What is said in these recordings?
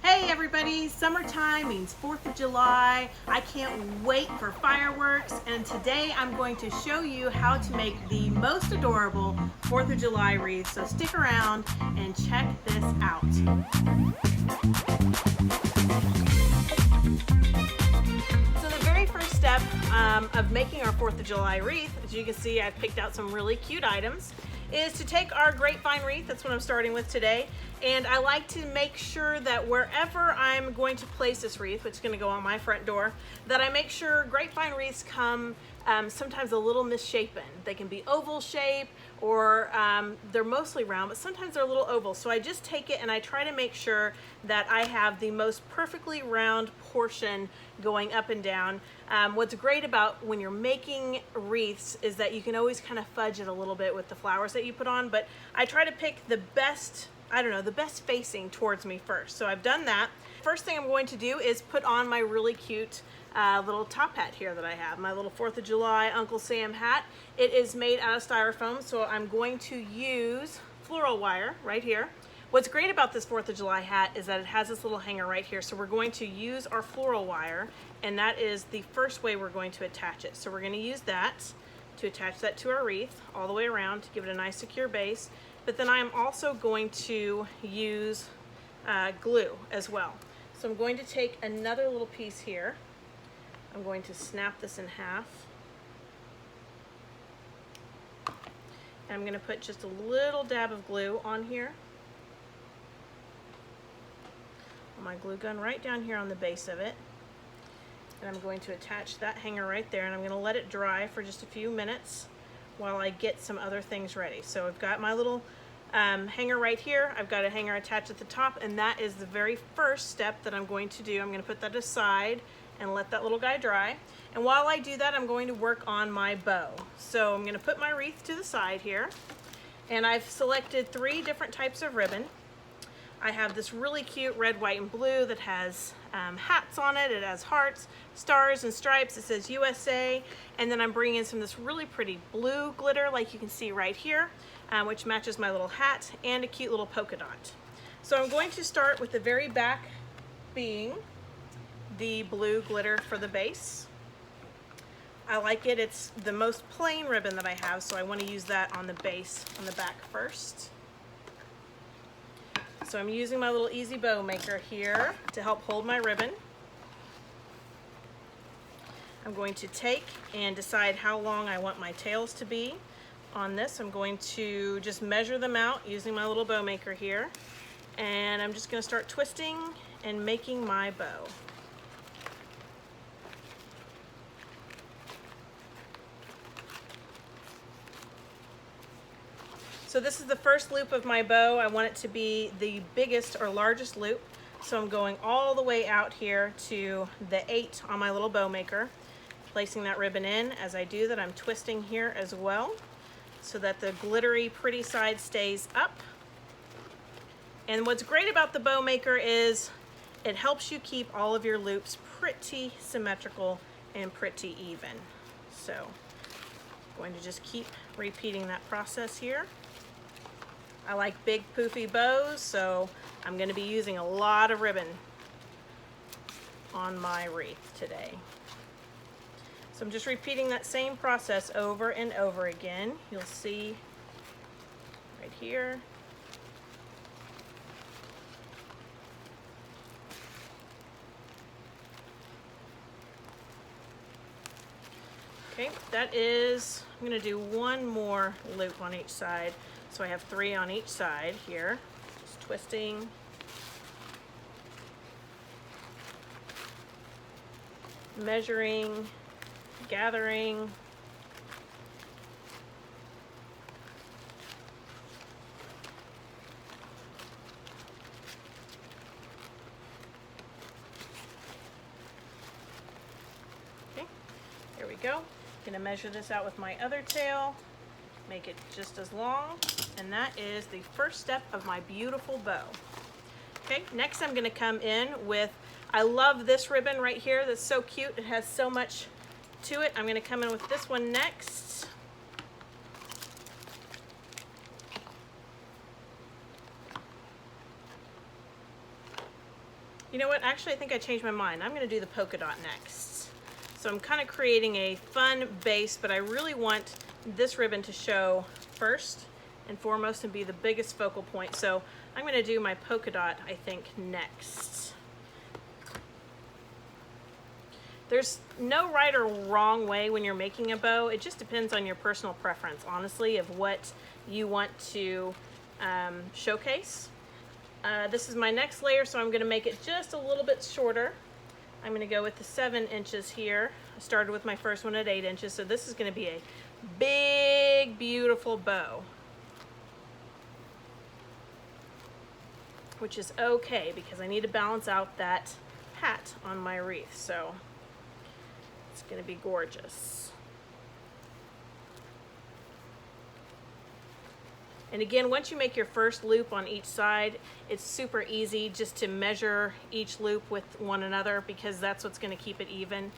Hey everybody, summertime means 4th of July. I can't wait for fireworks, and today I'm going to show you how to make the most adorable 4th of July wreath. So stick around and check this out. So the very first step of making our 4th of July wreath, as you can see I've picked out some really cute items, is to take our grapevine wreath. That's what I'm starting with today. And I like to make sure that wherever I'm going to place this wreath, which is going to go on my front door, that I make sure grapevine wreaths come sometimes a little misshapen. They can be oval shape, or they're mostly round, but sometimes they're a little oval. So I just take it and I try to make sure that I have the most perfectly round portion going up and down. What's great about when you're making wreaths is that you can always kind of fudge it a little bit with the flowers that you put on, but I try to pick the best, the best facing towards me first. So I've done that. First thing I'm going to do is put on my really cute little top hat here that I have, my little 4th of July Uncle Sam hat. It is made out of styrofoam, so I'm going to use floral wire right here. What's great about this 4th of July hat is that it has this little hanger right here, so we're going to use our floral wire, and that is the first way we're going to attach it. So we're going to use that to attach that to our wreath all the way around to give it a nice secure base. But then I'm also going to use glue as well. So I'm going to take another little piece here. I'm going to snap this in half. And I'm going to put just a little dab of glue on here. My glue gun right down here on the base of it. And I'm going to attach that hanger right there, and I'm going to let it dry for just a few minutes while I get some other things ready. So I've got my little hanger right here. I've got a hanger attached at the top, and that is the very first step that I'm going to do. I'm going to put that aside and let that little guy dry. And while I do that, I'm going to work on my bow. So I'm going to put my wreath to the side here, and I've selected 3 different types of ribbon. I have this really cute red, white, and blue that has hats on it. It has hearts, stars, and stripes. It says USA. And then I'm bringing in some of this really pretty blue glitter, like you can see right here, which matches my little hat, and a cute little polka dot. So I'm going to start with the very back being the blue glitter for the base. I like it. It's the most plain ribbon that I have, so I want to use that on the base on the back first. So I'm using my little easy bow maker here to help hold my ribbon. I'm going to take and decide how long I want my tails to be on this. I'm going to just measure them out using my little bow maker here. And I'm just going to start twisting and making my bow. So this is the first loop of my bow. I want it to be the biggest or largest loop. So I'm going all the way out here to the 8 on my little bow maker, placing that ribbon in. As I do that, I'm twisting here as well so that the glittery pretty side stays up. And what's great about the bow maker is it helps you keep all of your loops pretty symmetrical and pretty even. So I'm going to just keep repeating that process here. I like big poofy bows, so I'm going to be using a lot of ribbon on my wreath today. So I'm just repeating that same process over and over again. You'll see right here. Okay, that is, I'm going to do one more loop on each side. So I have 3 on each side here, just twisting. Measuring, gathering. Okay, there we go. I'm going to measure this out with my other tail. Make it just as long, and that is the first step of my beautiful bow. Okay, next I'm going to come in with, I love this ribbon right here that's so cute. It has so much to it. I'm going to come in with this one next. You know what, actually I think I changed my mind. I'm gonna do the polka dot next. So I'm kind of creating a fun base, but I really want this ribbon to show first and foremost and be the biggest focal point. So I'm gonna do my polka dot, I think, next. There's no right or wrong way when you're making a bow. It just depends on your personal preference, honestly, of what you want to showcase. This is my next layer, so I'm gonna make it just a little bit shorter. I'm gonna go with the 7 inches here. I started with my first one at 8 inches, so this is gonna be a big, beautiful bow. Which is okay, because I need to balance out that hat on my wreath, so it's gonna be gorgeous. And again, once you make your first loop on each side, it's super easy just to measure each loop with one another, because that's what's going to keep it even.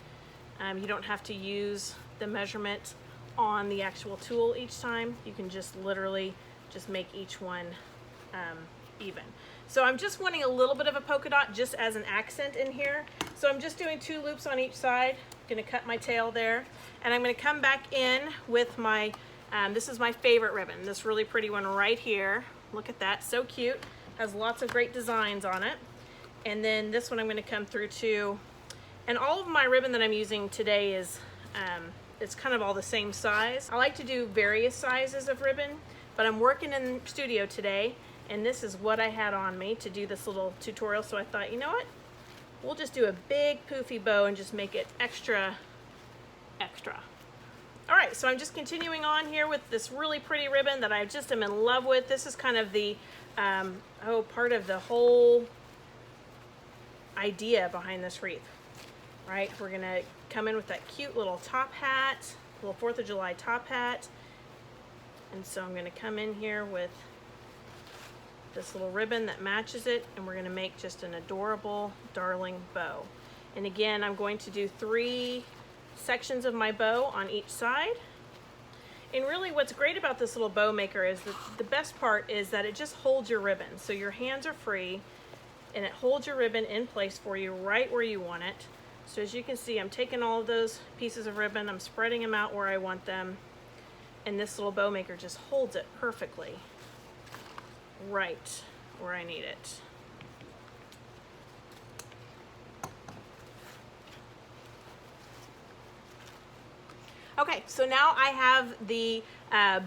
You don't have to use the measurement on the actual tool each time. You can just literally just make each one even. So I'm just wanting a little bit of a polka dot just as an accent in here. So I'm just doing 2 loops on each side. I'm going to cut my tail there, and I'm going to come back in with my this is my favorite ribbon, this really pretty one right here. Look at that, so cute. Has lots of great designs on it. And then this one I'm going to come through too. And all of my ribbon that I'm using today is it's kind of all the same size. I like to do various sizes of ribbon, but I'm working in the studio today, and this is what I had on me to do this little tutorial. So I thought, you know what? We'll just do a big poofy bow and just make it extra. All right, so I'm just continuing on here with this really pretty ribbon that I just am in love with. This is kind of the, part of the whole idea behind this wreath, right? We're gonna come in with that cute little top hat, little 4th of July top hat. And so I'm gonna come in here with this little ribbon that matches it, and we're gonna make just an adorable, darling bow. And again, I'm going to do 3 sections of my bow on each side. And really what's great about this little bow maker is that the best part is that it just holds your ribbon. So your hands are free, and it holds your ribbon in place for you right where you want it. So as you can see, I'm taking all of those pieces of ribbon, I'm spreading them out where I want them, and this little bow maker just holds it perfectly right where I need it. Okay, so now I have the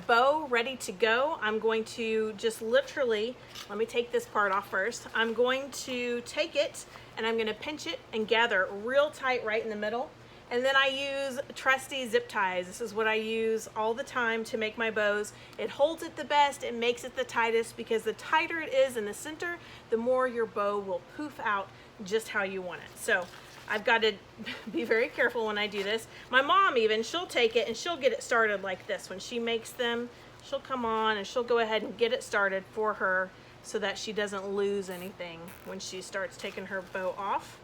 bow ready to go. I'm going to just literally, let me take this part off first. I'm going to take it and I'm gonna pinch it and gather real tight right in the middle. And then I use trusty zip ties. This is what I use all the time to make my bows. It holds it the best, it makes it the tightest, because the tighter it is in the center, the more your bow will poof out just how you want it. So I've got to be very careful when I do this. My mom even, she'll take it and she'll get it started like this. When she makes them, she'll come on and she'll go ahead and get it started for her so that she doesn't lose anything when she starts taking her bow off.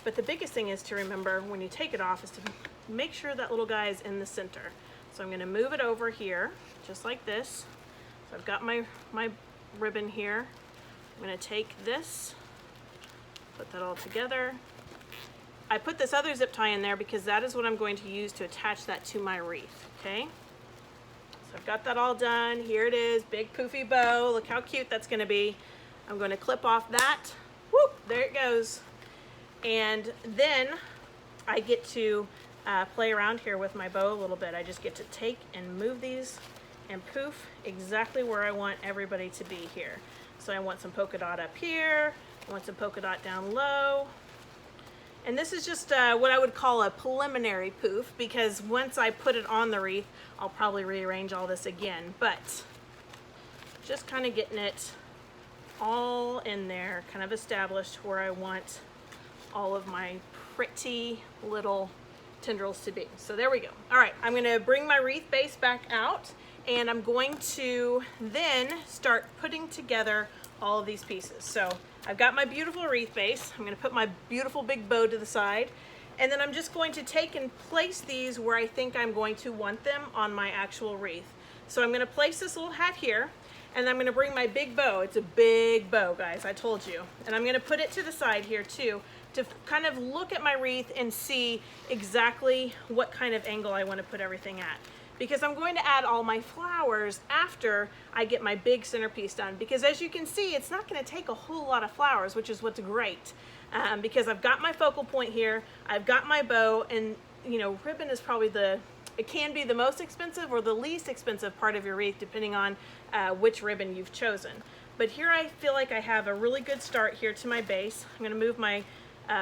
But the biggest thing is to remember when you take it off is to make sure that little guy is in the center. So I'm going to move it over here just like this. So I've got my ribbon here. I'm going to take this, put that all together. I put this other zip tie in there because that is what I'm going to use to attach that to my wreath, okay? So I've got that all done. Here it is, big poofy bow. Look how cute that's gonna be. I'm gonna clip off that. Whoop, there it goes. And then I get to play around here with my bow a little bit. I just get to take and move these and poof exactly where I want everybody to be here. So I want some polka dot up here, I want some polka dot down low. And this is just what I would call a preliminary poof, because once I put it on the wreath, I'll probably rearrange all this again. But just kind of getting it all in there, kind of established where I want all of my pretty little tendrils to be. So there we go. All right, I'm gonna bring my wreath base back out, and I'm going to then start putting together all of these pieces. So I've got my beautiful wreath base. I'm gonna put my beautiful big bow to the side, and then I'm just going to take and place these where I think I'm going to want them on my actual wreath. So I'm gonna place this little hat here, And I'm gonna bring my big bow. It's a big bow, guys, I told you. And I'm gonna put it to the side here too, to kind of look at my wreath and see exactly what kind of angle I wanna put everything at. Because I'm going to add all my flowers after I get my big centerpiece done. Because as you can see, it's not gonna take a whole lot of flowers, which is what's great. Because I've got my focal point here, I've got my bow, and you know, ribbon is probably it can be the most expensive or the least expensive part of your wreath, depending on which ribbon you've chosen. But here I feel like I have a really good start here to my base. I'm gonna move my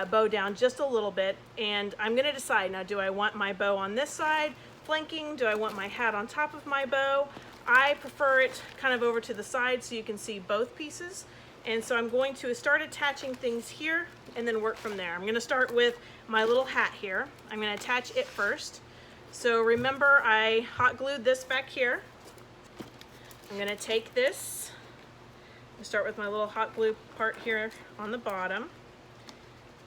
bow down just a little bit, and I'm gonna decide now, do I want my bow on this side, flanking? Do I want my hat on top of my bow? I prefer it kind of over to the side so you can see both pieces. And so I'm going to start attaching things here and then work from there. I'm gonna start with my little hat here. I'm gonna attach it first. So remember, I hot glued this back here. I'm gonna take this, start with my little hot glue part here on the bottom,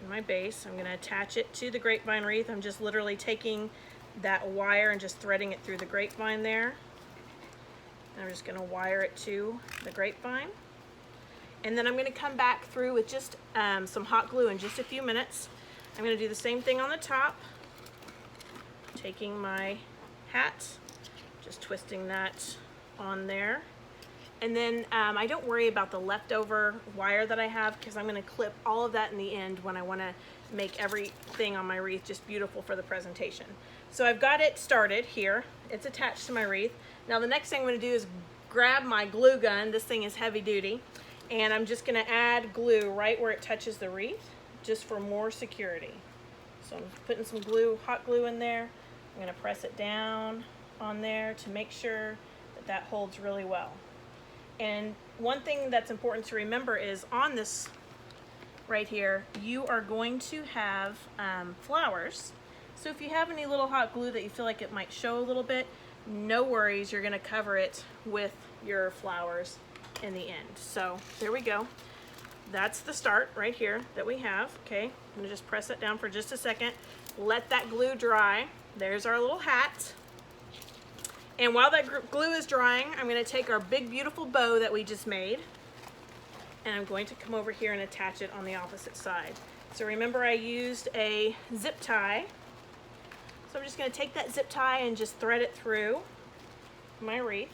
in my base. I'm gonna attach it to the grapevine wreath. I'm just literally taking that wire and just threading it through the grapevine there. And I'm just gonna wire it to the grapevine. And then I'm gonna come back through with just some hot glue in just a few minutes. I'm gonna do the same thing on the top. Taking my hat, just twisting that on there. And then I don't worry about the leftover wire that I have, because I'm going to clip all of that in the end when I want to make everything on my wreath just beautiful for the presentation. So I've got it started here. It's attached to my wreath. Now the next thing I'm going to do is grab my glue gun. This thing is heavy duty. And I'm just going to add glue right where it touches the wreath, just for more security. So I'm putting some glue, hot glue in there. I'm going to press it down on there to make sure that that holds really well. And one thing that's important to remember is on this right here, you are going to have flowers. So if you have any little hot glue that you feel like it might show a little bit, no worries, you're going to cover it with your flowers in the end. So there we go. That's the start right here that we have. Okay, I'm going to just press it down for just a second. Let that glue dry. There's our little hat. And while that glue is drying, I'm going to take our big beautiful bow that we just made, and I'm going to come over here and attach it on the opposite side. So remember, I used a zip tie. So I'm just going to take that zip tie and just thread it through my wreath.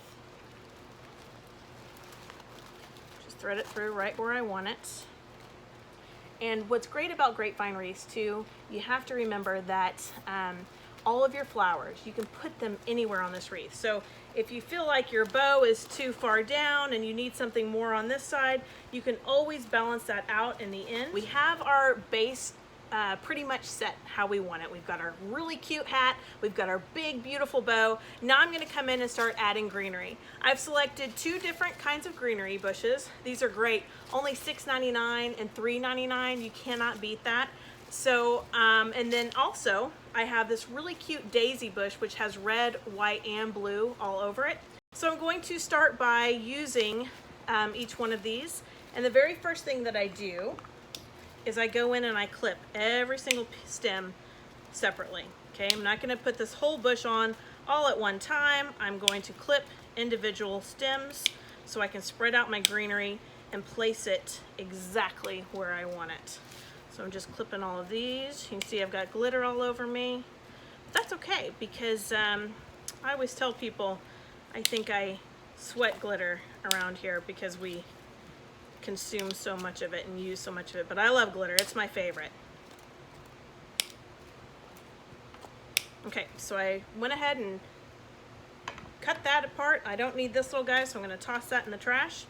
Just thread it through right where I want it. And what's great about grapevine wreaths too, you have to remember that all of your flowers, you can put them anywhere on this wreath. So if you feel like your bow is too far down and you need something more on this side, you can always balance that out in the end. We have our base pretty much set how we want it. We've got our really cute hat, we've got our big beautiful bow. Now I'm going to come in and start adding greenery. I've selected 2 different kinds of greenery bushes. These are great, only $6.99 and $3.99. You cannot beat that. So, and then also I have this really cute daisy bush which has red, white, and blue all over it. So I'm going to start by using each one of these. And the very first thing that I do is I go in and I clip every single stem separately. Okay, I'm not going to put this whole bush on all at one time. I'm going to clip individual stems so I can spread out my greenery and place it exactly where I want it. So I'm just clipping all of these. You can see I've got glitter all over me. That's okay, because I always tell people I think I sweat glitter around here because we consume so much of it and use so much of it. But I love glitter, it's my favorite. Okay, so I went ahead and cut that apart. I don't need this little guy, so I'm going to toss that in the trash.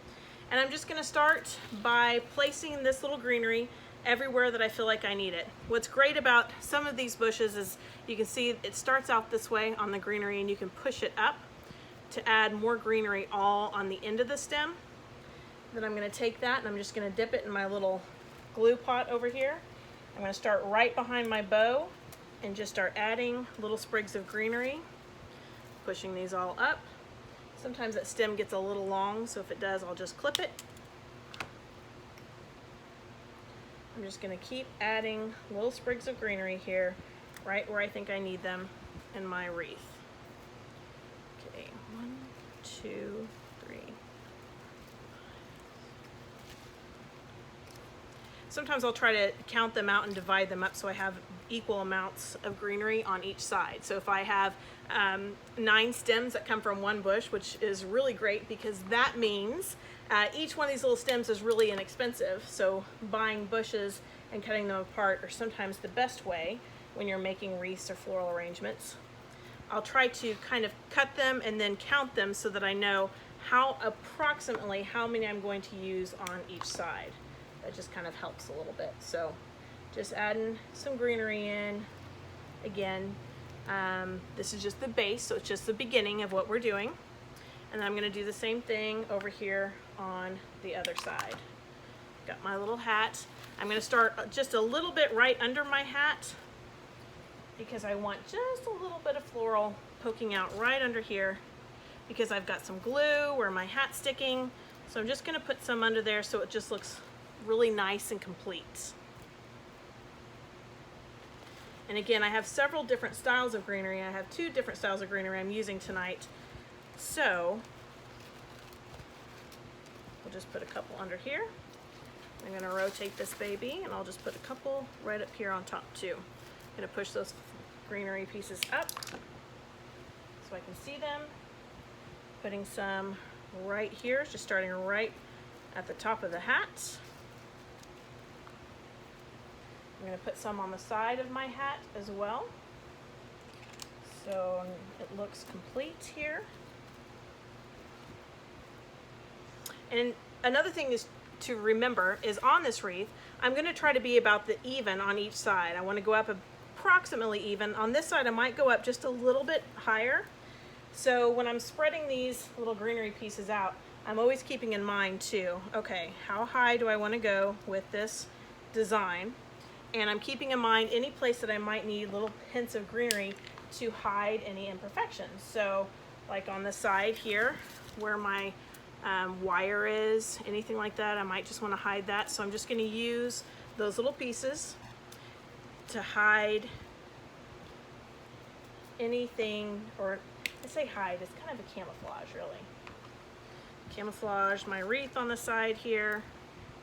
And I'm just going to start by placing this little greenery everywhere that I feel like I need it. What's great about some of these bushes is you can see it starts out this way on the greenery, and you can push it up to add more greenery all on the end of the stem. Then I'm going to take that and I'm just going to dip it in my little glue pot over here. I'm going to start right behind my bow and just start adding little sprigs of greenery, pushing these all up. Sometimes that stem gets a little long, so if it does, I'll just clip it. I'm just going to keep adding little sprigs of greenery here, right where I think I need them in my wreath. Okay, 1, 2, 3, sometimes I'll try to count them out and divide them up so I have equal amounts of greenery on each side. So if I have 9 stems that come from one bush, which is really great because that means each one of these little stems is really inexpensive. So buying bushes and cutting them apart are sometimes the best way when you're making wreaths or floral arrangements. I'll try to kind of cut them and then count them so that I know approximately how many I'm going to use on each side. That just kind of helps a little bit. So just adding some greenery in. Again, this is just the base, so it's just the beginning of what we're doing. And then I'm going to do the same thing over here on the other side. Got my little hat. I'm going to start just a little bit right under my hat because I want just a little bit of floral poking out right under here because I've got some glue where my hat's sticking. So I'm just going to put some under there so it just looks really nice and complete. And again, I have several different styles of greenery. I have 2 different styles of greenery I'm using tonight. So we'll just put a couple under here. I'm going to rotate this baby and I'll just put a couple right up here on top too. I'm going to push those greenery pieces up so I can see them. Putting some right here, just starting right at the top of the hat. I'm going to put some on the side of my hat as well, so it looks complete here. And another thing is to remember is on this wreath, I'm going to try to be about the even on each side. I want to go up approximately even. On this side, I might go up just a little bit higher. So when I'm spreading these little greenery pieces out, I'm always keeping in mind too, okay, how high do I want to go with this design? And I'm keeping in mind any place that I might need little hints of greenery to hide any imperfections. So like on the side here where my wire is, anything like that, I might just want to hide that. So I'm just going to use those little pieces to hide anything, or I say hide, it's kind of a camouflage really. Camouflage my wreath on the side here.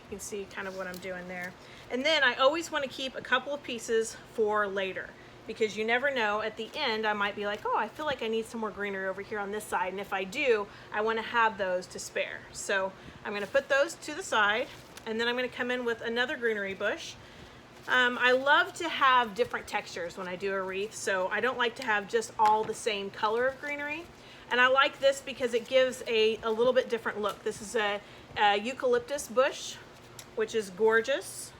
You can see kind of what I'm doing there. And then I always want to keep a couple of pieces for later because you never know, at the end I might be like, oh, I feel like I need some more greenery over here on this side, and if I do, I want to have those to spare. So I'm going to put those to the side, and then I'm going to come in with another greenery bush. I love to have different textures when I do a wreath, so I don't like to have just all the same color of greenery. And I like this because it gives a little bit different look. This is a eucalyptus bush, which is gorgeous.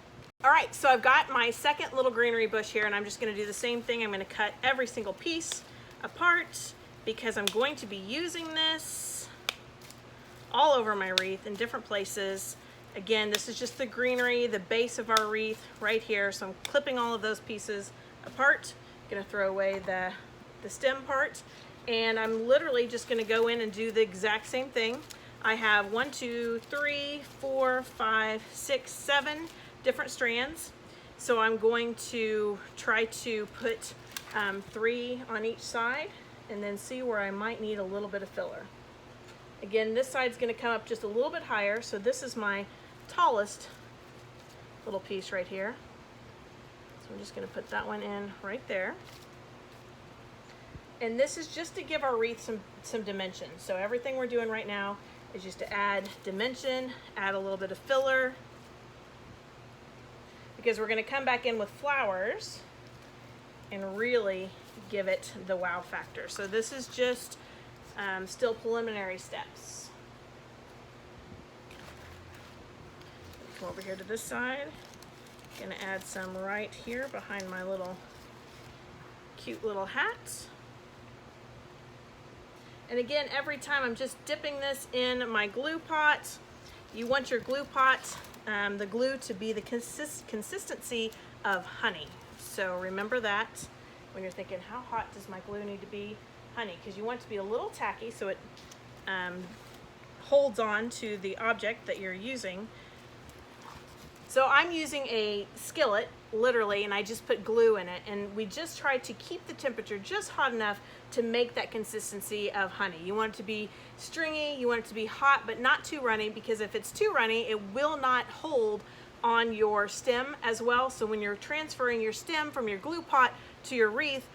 All right, so I've got my second little greenery bush here, and I'm just going to do the same thing. I'm going to cut every single piece apart because I'm going to be using this all over my wreath in different places. Again, this is just the greenery, the base of our wreath right here. So I'm clipping all of those pieces apart. I'm going to throw away the stem part, and I'm literally just going to go in and do the exact same thing. I have 1, 2, 3, 4, 5, 6, 7 different strands. So I'm going to try to put 3 on each side and then see where I might need a little bit of filler. Again, this side's going to come up just a little bit higher, so this is my tallest little piece right here. So I'm just going to put that one in right there. And this is just to give our wreath some dimension. So everything we're doing right now is just to add dimension, add a little bit of filler, because we're going to come back in with flowers and really give it the wow factor. So this is just still preliminary steps. Come over here to this side. Going to add some right here behind my little cute little hat. And again, every time I'm just dipping this in my glue pot. You want your glue pot, the glue to be the consistency of honey. So remember that when you're thinking, how hot does my glue need to be? Honey, because you want it to be a little tacky so it holds on to the object that you're using. So I'm using a skillet, literally, and I just put glue in it, and we just try to keep the temperature just hot enough to make that consistency of honey. You want it to be stringy, you want it to be hot, but not too runny, because if it's too runny, it will not hold on your stem as well. So when you're transferring your stem from your glue pot to your wreath,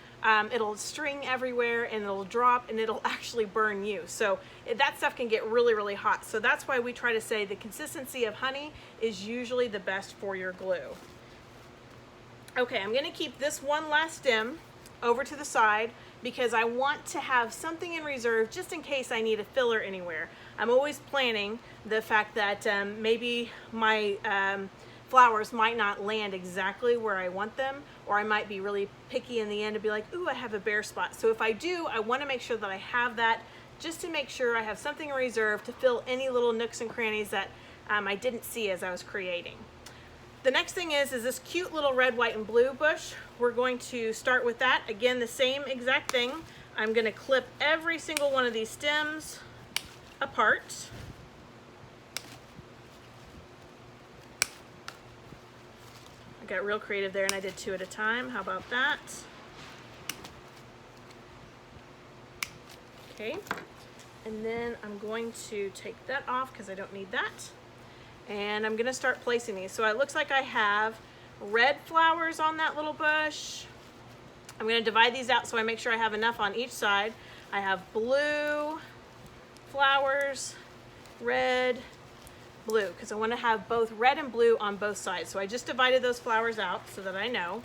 it'll string everywhere and it'll drop and it'll actually burn you. So that stuff can get really, really hot. So that's why we try to say the consistency of honey is usually the best for your glue. Okay, I'm gonna keep this one last stem over to the side because I want to have something in reserve just in case I need a filler anywhere. I'm always planning the fact that maybe my flowers might not land exactly where I want them, or I might be really picky in the end and be like, ooh, I have a bare spot. So if I do, I want to make sure that I have that just to make sure I have something in reserve to fill any little nooks and crannies that I didn't see as I was creating. The next thing is this cute little red, white, and blue bush. We're going to start with that. Again, the same exact thing. I'm going to clip every single one of these stems apart. I got real creative there and I did 2 at a time. How about that? Okay, and then I'm going to take that off because I don't need that. And I'm gonna start placing these. So it looks like I have red flowers on that little bush. I'm gonna divide these out so I make sure I have enough on each side. I have blue flowers, red, blue, because I want to have both red and blue on both sides. So I just divided those flowers out so that I know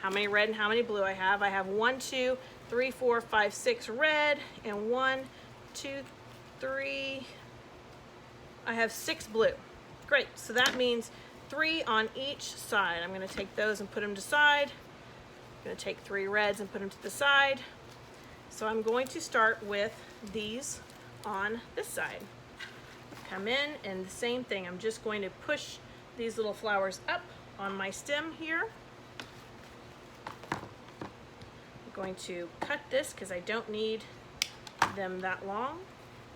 how many red and how many blue I have. I have 1, 2, 3, 4, 5, 6 red, and 1, 2, 3, I have 6 blue. Great, so that means 3 on each side. I'm going to take those and put them to side. I'm going to take 3 reds and put them to the side. So I'm going to start with these on this side. Come in and the same thing. I'm just going to push these little flowers up on my stem here. I'm going to cut this because I don't need them that long.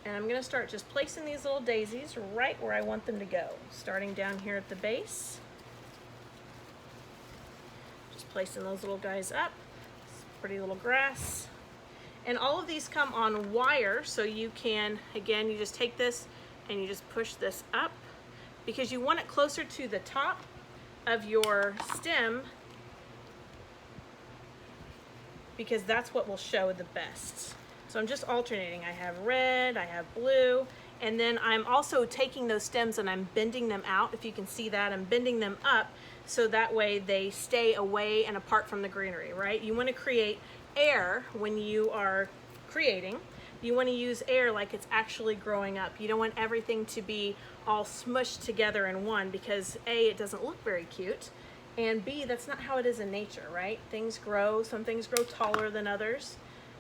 And I'm going to start just placing these little daisies right where I want them to go. Starting down here at the base. Just placing those little guys up. Pretty little grass. And all of these come on wire, so you can, again, you just take this and you just push this up because you want it closer to the top of your stem because that's what will show the best. So I'm just alternating. I have red, I have blue, and then I'm also taking those stems and I'm bending them out. If you can see that, I'm bending them up so that way they stay away and apart from the greenery, right? You want to create air when you are creating. You want to use air like it's actually growing up. You don't want everything to be all smushed together in one because A, it doesn't look very cute, and B, that's not how it is in nature, right? Things grow, some things grow taller than others.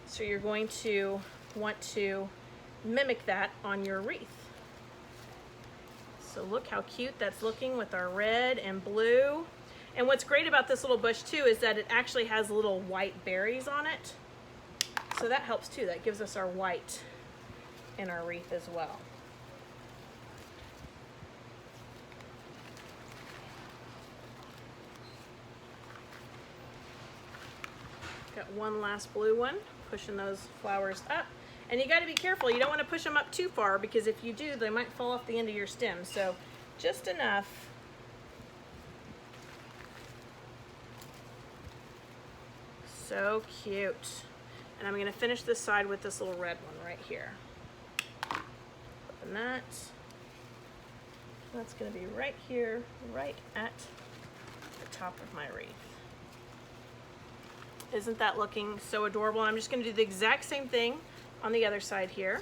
So you're going to want to mimic that on your wreath. So look how cute that's looking with our red and blue. And what's great about this little bush too is that it actually has little white berries on it. So that helps too. That gives us our white in our wreath as well. Got one last blue one, pushing those flowers up. And you got to be careful. You don't want to push them up too far because if you do, they might fall off the end of your stem. So just enough. So cute. And I'm going to finish this side with this little red one right here. Open that. That's going to be right here, right at the top of my wreath. Isn't that looking so adorable? I'm just going to do the exact same thing on the other side here.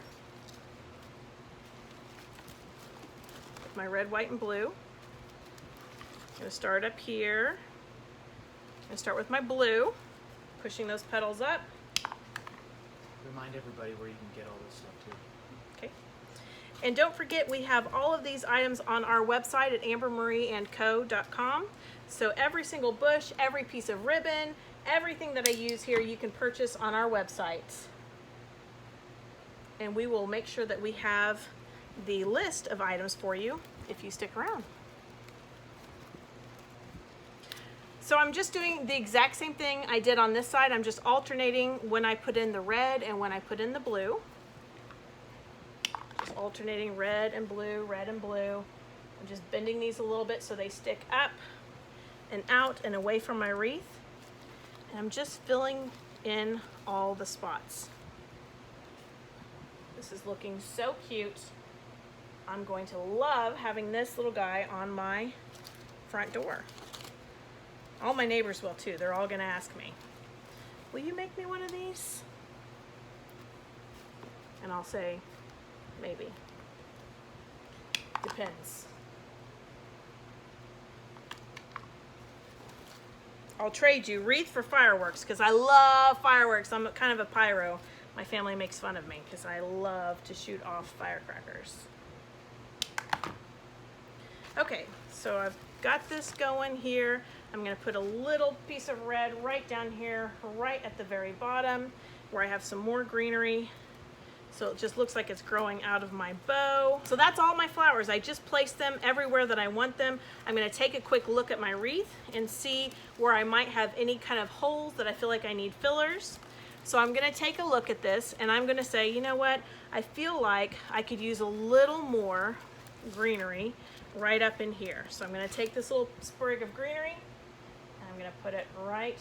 With my red, white, and blue. I'm going to start up here. I'm going to start with my blue, pushing those petals up. Remind everybody where you can get all this stuff too. Okay. And don't forget, we have all of these items on our website at AmberMarieAndCo.com. So every single bush, every piece of ribbon, everything that I use here, you can purchase on our website. And we will make sure that we have the list of items for you if you stick around. So I'm just doing the exact same thing I did on this side. I'm just alternating when I put in the red and when I put in the blue. Just alternating red and blue, I'm just bending these a little bit so they stick up and out and away from my wreath. And I'm just filling in all the spots. This is looking so cute. I'm going to love having this little guy on my front door. All my neighbors will too. They're all gonna ask me, will you make me one of these? And I'll say, maybe. Depends. I'll trade you wreath for fireworks because I love fireworks. I'm kind of a pyro. My family makes fun of me because I love to shoot off firecrackers. Okay, so I've got this going here. I'm gonna put a little piece of red right down here, right at the very bottom where I have some more greenery. So it just looks like it's growing out of my bow. So that's all my flowers. I just placed them everywhere that I want them. I'm gonna take a quick look at my wreath and see where I might have any kind of holes that I feel like I need fillers. So I'm gonna take a look at this and I'm gonna say, you know what? I feel like I could use a little more greenery right up in here. So I'm gonna take this little sprig of greenery and I'm gonna put it right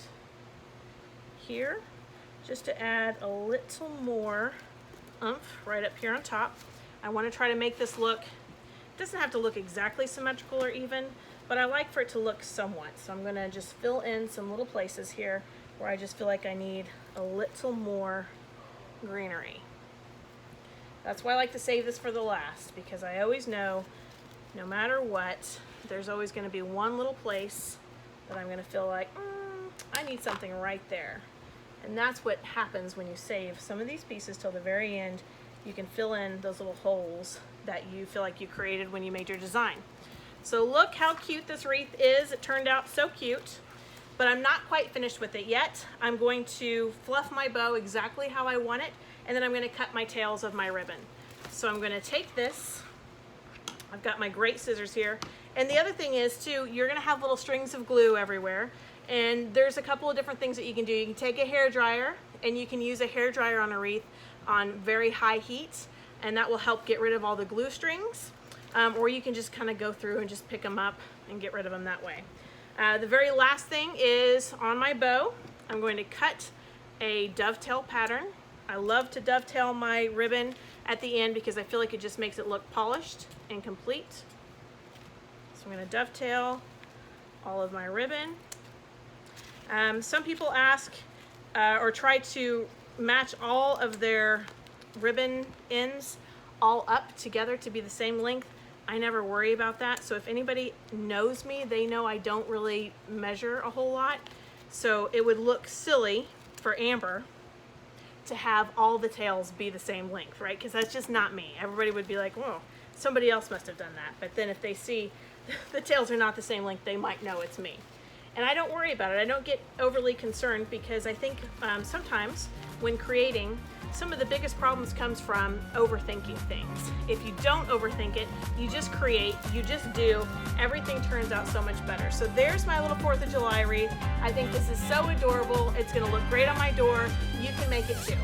here just to add a little more oomph right up here on top. I want to try to make this look, it doesn't have to look exactly symmetrical or even, but I like for it to look somewhat. So I'm going to just fill in some little places here where I just feel like I need a little more greenery. That's why I like to save this for the last, because I always know no matter what, there's always going to be one little place that I'm going to feel like, I need something right there. And that's what happens when you save some of these pieces till the very end. You can fill in those little holes that you feel like you created when you made your design. So look how cute this wreath is. It turned out so cute, but I'm not quite finished with it yet. I'm going to fluff my bow exactly how I want it, and then I'm going to cut my tails of my ribbon. So I'm going to take this. I've got my great scissors here. And the other thing is too, you're going to have little strings of glue everywhere. And there's a couple of different things that you can do. You can take a hair dryer and you can use a hair dryer on a wreath on very high heat, and that will help get rid of all the glue strings. Or you can just kind of go through and just pick them up and get rid of them that way. The very last thing is on my bow, I'm going to cut a dovetail pattern. I love to dovetail my ribbon at the end because I feel like it just makes it look polished and complete. So I'm going to dovetail all of my ribbon. Some people ask or try to match all of their ribbon ends all up together to be the same length. I never worry about that. So if anybody knows me, they know I don't really measure a whole lot. So it would look silly for Amber to have all the tails be the same length, right? Because that's just not me. Everybody would be like, whoa, somebody else must have done that. But then if they see the tails are not the same length, they might know it's me. And I don't worry about it. I don't get overly concerned because I think sometimes when creating, some of the biggest problems comes from overthinking things. If you don't overthink it, you just create, you just do, everything turns out so much better. So there's my little 4th of July wreath. I think this is so adorable. It's gonna look great on my door. You can make it too.